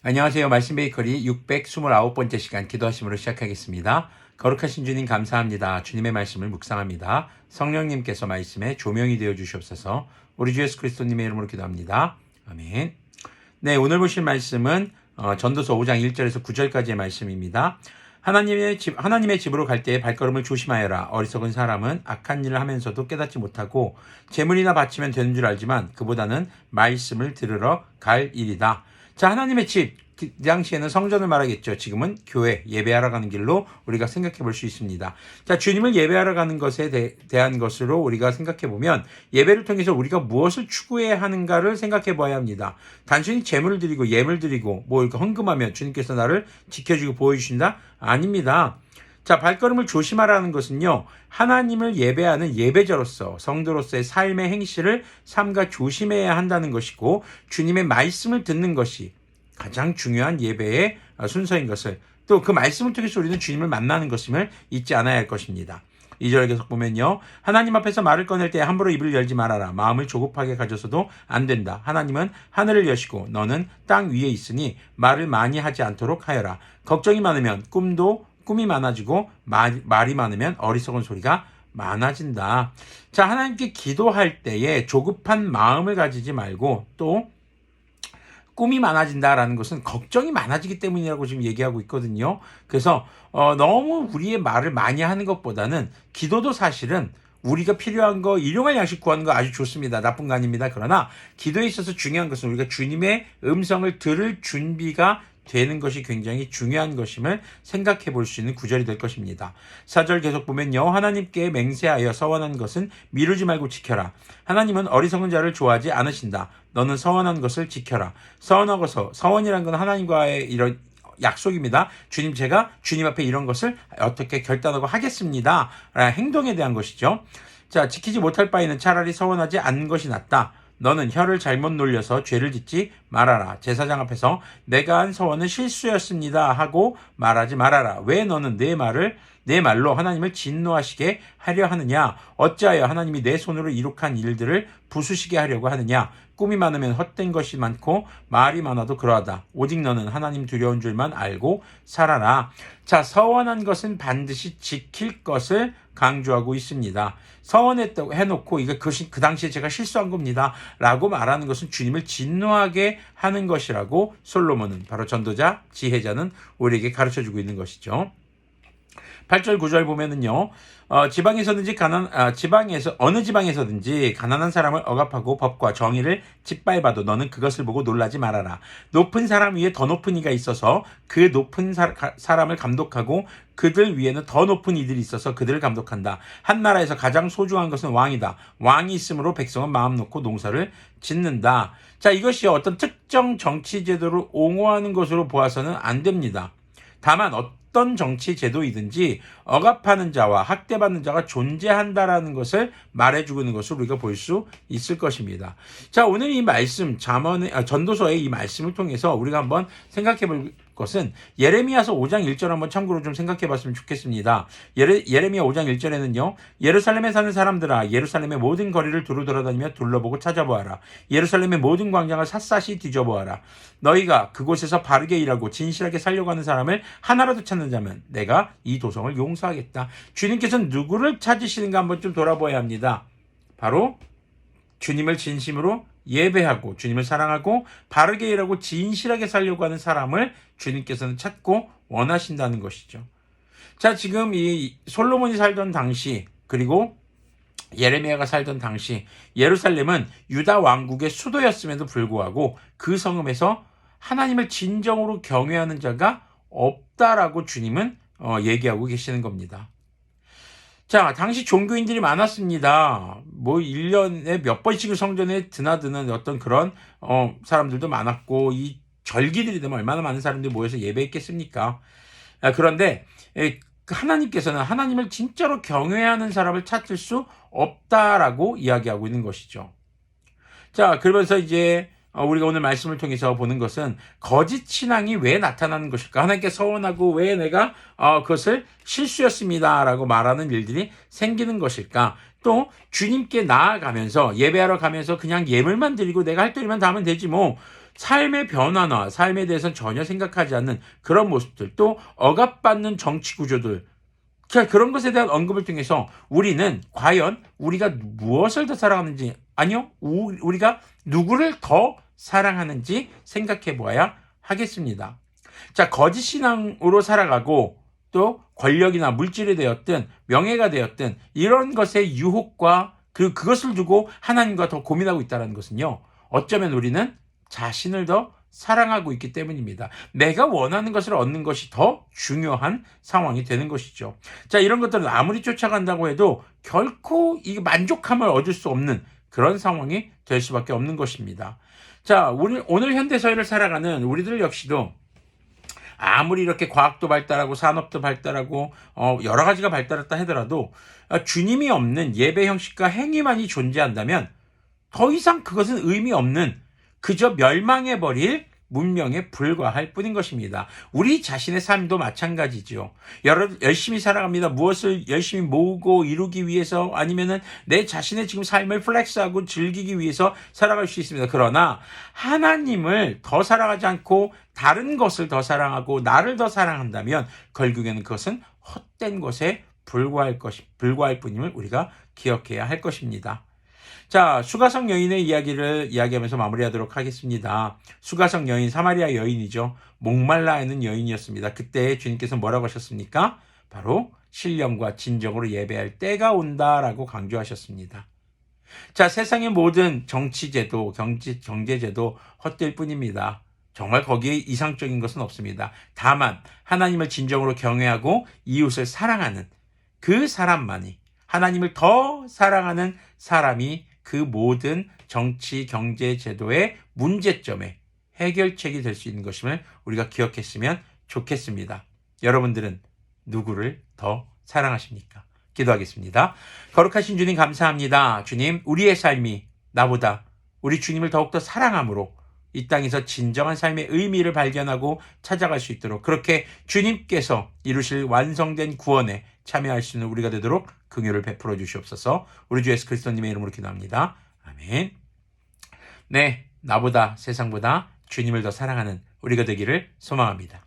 안녕하세요. 말씀 베이커리 629번째 시간 기도하심으로 시작하겠습니다. 거룩하신 주님 감사합니다. 주님의 말씀을 묵상합니다. 성령님께서 말씀에 조명이 되어 주시옵소서. 우리 주 예수 그리스도님의 이름으로 기도합니다. 아멘. 네, 오늘 보실 말씀은 전도서 5장 1절에서 9절까지의 말씀입니다. 하나님의 집으로 갈 때에 발걸음을 조심하여라. 어리석은 사람은 악한 일을 하면서도 깨닫지 못하고 재물이나 바치면 되는 줄 알지만 그보다는 말씀을 들으러 갈 일이다. 자, 하나님의 집, 그 당시에는 성전을 말하겠죠. 지금은 교회, 예배하러 가는 길로 우리가 생각해 볼 수 있습니다. 자, 주님을 예배하러 가는 것에 대한 것으로 우리가 생각해 보면 예배를 통해서 우리가 무엇을 추구해야 하는가를 생각해 봐야 합니다. 단순히 제물을 드리고 예물 드리고 이렇게 헌금하면 주님께서 나를 지켜주고 보여주신다? 아닙니다. 자, 발걸음을 조심하라는 것은요, 하나님을 예배하는 예배자로서 성도로서의 삶의 행실을 삼가 조심해야 한다는 것이고, 주님의 말씀을 듣는 것이 가장 중요한 예배의 순서인 것을, 또 그 말씀을 통해서 우리는 주님을 만나는 것임을 잊지 않아야 할 것입니다. 2절 계속 보면요, 하나님 앞에서 말을 꺼낼 때 함부로 입을 열지 말아라. 마음을 조급하게 가져서도 안 된다. 하나님은 하늘을 여시고 너는 땅 위에 있으니 말을 많이 하지 않도록 하여라. 걱정이 많으면 꿈이 많아지고 말이 많으면 어리석은 소리가 많아진다. 자, 하나님께 기도할 때에 조급한 마음을 가지지 말고, 또 꿈이 많아진다라는 것은 걱정이 많아지기 때문이라고 지금 얘기하고 있거든요. 그래서 너무 우리의 말을 많이 하는 것보다는 기도도 사실은 우리가 필요한 거, 일용할 양식 구하는 거 아주 좋습니다. 나쁜 거 아닙니다. 그러나 기도에 있어서 중요한 것은 우리가 주님의 음성을 들을 준비가 되는 것이 굉장히 중요한 것임을 생각해 볼 수 있는 구절이 될 것입니다. 4절 계속 보면요, 하나님께 맹세하여 서원한 것은 미루지 말고 지켜라. 하나님은 어리석은 자를 좋아하지 않으신다. 너는 서원한 것을 지켜라. 서원이란 건 하나님과의 이런 약속입니다. 주님, 제가 주님 앞에 이런 것을 어떻게 결단하고 하겠습니다. 행동에 대한 것이죠. 자, 지키지 못할 바에는 차라리 서원하지 않는 것이 낫다. 너는 혀를 잘못 놀려서 죄를 짓지 말아라. 제사장 앞에서 내가 한 서원은 실수였습니다 하고 말하지 말아라. 왜 너는 내 말로 하나님을 진노하시게 하려 하느냐? 어찌하여 하나님이 내 손으로 이룩한 일들을 부수시게 하려고 하느냐? 꿈이 많으면 헛된 것이 많고 말이 많아도 그러하다. 오직 너는 하나님 두려운 줄만 알고 살아라. 자, 서원한 것은 반드시 지킬 것을 강조하고 있습니다. 서원했다고 해놓고 그것이 그 당시에 제가 실수한 겁니다 라고 말하는 것은 주님을 진노하게 하는 것이라고 솔로몬은, 바로 전도자, 지혜자는 우리에게 가르쳐주고 있는 것이죠. 8절 9절 보면은요, 어느 지방에서든지 가난한 사람을 억압하고 법과 정의를 짓밟아도 너는 그것을 보고 놀라지 말아라. 높은 사람 위에 더 높은 이가 있어서 그 높은 사람을 감독하고 그들 위에는 더 높은 이들이 있어서 그들을 감독한다. 한 나라에서 가장 소중한 것은 왕이다. 왕이 있으므로 백성은 마음 놓고 농사를 짓는다. 자, 이것이 어떤 특정 정치 제도를 옹호하는 것으로 보아서는 안 됩니다. 다만 어떤 정치 제도이든지 억압하는 자와 학대받는 자가 존재한다라는 것을 말해주고 있는 것을 우리가 볼 수 있을 것입니다. 자, 오늘 이 말씀, 전도서의 이 말씀을 통해서 우리가 한번 생각해 볼 것은 예레미야서 5장 1절 한번 참고로 좀 생각해 봤으면 좋겠습니다. 예레미야 5장 1절에는요, 예루살렘에 사는 사람들아, 예루살렘의 모든 거리를 두루 돌아다니며 둘러보고 찾아보아라. 예루살렘의 모든 광장을 샅샅이 뒤져보아라. 너희가 그곳에서 바르게 일하고 진실하게 살려고 하는 사람을 하나라도 찾는 자면 내가 이 도성을 용서하겠다. 주님께서는 누구를 찾으시는가 한번 좀 돌아보아야 합니다. 바로 주님을 진심으로 예배하고 주님을 사랑하고 바르게 일하고 진실하게 살려고 하는 사람을 주님께서는 찾고 원하신다는 것이죠. 자, 지금 이 솔로몬이 살던 당시, 그리고 예레미야가 살던 당시, 예루살렘은 유다 왕국의 수도였음에도 불구하고 그 성읍에서 하나님을 진정으로 경외하는 자가 없다라고 주님은 얘기하고 계시는 겁니다. 자, 당시 종교인들이 많았습니다. 1년에 몇 번씩을 성전에 드나드는 어떤 그런 사람들도 많았고, 이 절기들이 되면 얼마나 많은 사람들이 모여서 예배했겠습니까? 그런데 하나님께서는 하나님을 진짜로 경외하는 사람을 찾을 수 없다라고 이야기하고 있는 것이죠. 자, 그러면서 이제 우리가 오늘 말씀을 통해서 보는 것은 거짓 신앙이 왜 나타나는 것일까? 하나님께 서원하고 왜 내가 그것을 실수였습니다라고 말하는 일들이 생기는 것일까? 또 주님께 나아가면서 예배하러 가면서 그냥 예물만 드리고 내가 할 때만 다 하면 되지 뭐, 삶의 변화나 삶에 대해서는 전혀 생각하지 않는 그런 모습들, 또 억압받는 정치 구조들, 그런 것에 대한 언급을 통해서 우리는 과연 우리가 무엇을 더 사랑하는지, 아니요, 우리가 누구를 더 사랑하는지 생각해 보아야 하겠습니다. 자, 거짓 신앙으로 살아가고 또 권력이나 물질이 되었든 명예가 되었든 이런 것의 유혹과 그것을 두고 하나님과 더 고민하고 있다는 것은요, 어쩌면 우리는 자신을 더 사랑하고 있기 때문입니다. 내가 원하는 것을 얻는 것이 더 중요한 상황이 되는 것이죠. 자, 이런 것들은 아무리 쫓아간다고 해도 결코 이 만족함을 얻을 수 없는 그런 상황이 될 수밖에 없는 것입니다. 자, 오늘 현대사회를 살아가는 우리들 역시도 아무리 이렇게 과학도 발달하고 산업도 발달하고 여러 가지가 발달했다 하더라도 주님이 없는 예배 형식과 행위만이 존재한다면 더 이상 그것은 의미 없는, 그저 멸망해버릴 문명에 불과할 뿐인 것입니다. 우리 자신의 삶도 마찬가지죠. 열심히 살아갑니다. 무엇을 열심히 모으고 이루기 위해서, 아니면은 내 자신의 지금 삶을 플렉스하고 즐기기 위해서 살아갈 수 있습니다. 그러나 하나님을 더 사랑하지 않고 다른 것을 더 사랑하고 나를 더 사랑한다면 결국에는 그것은 헛된 것에 불과할 뿐임을 우리가 기억해야 할 것입니다. 자, 수가성 여인의 이야기를 이야기하면서 마무리하도록 하겠습니다. 수가성 여인, 사마리아 여인이죠. 목말라 하는 여인이었습니다. 그때 주님께서 뭐라고 하셨습니까? 바로 신령과 진정으로 예배할 때가 온다라고 강조하셨습니다. 자, 세상의 모든 정치제도, 경제제도 헛될 뿐입니다. 정말 거기에 이상적인 것은 없습니다. 다만 하나님을 진정으로 경외하고 이웃을 사랑하는 그 사람만이, 하나님을 더 사랑하는 사람이 그 모든 정치, 경제, 제도의 문제점의 해결책이 될 수 있는 것임을 우리가 기억했으면 좋겠습니다. 여러분들은 누구를 더 사랑하십니까? 기도하겠습니다. 거룩하신 주님 감사합니다. 주님, 우리의 삶이 나보다 우리 주님을 더욱더 사랑함으로 이 땅에서 진정한 삶의 의미를 발견하고 찾아갈 수 있도록, 그렇게 주님께서 이루실 완성된 구원에 참여할 수 있는 우리가 되도록 긍휼을 베풀어 주시옵소서. 우리 주 예수 그리스도님의 이름으로 기도합니다. 아멘. 네, 나보다 세상보다 주님을 더 사랑하는 우리가 되기를 소망합니다.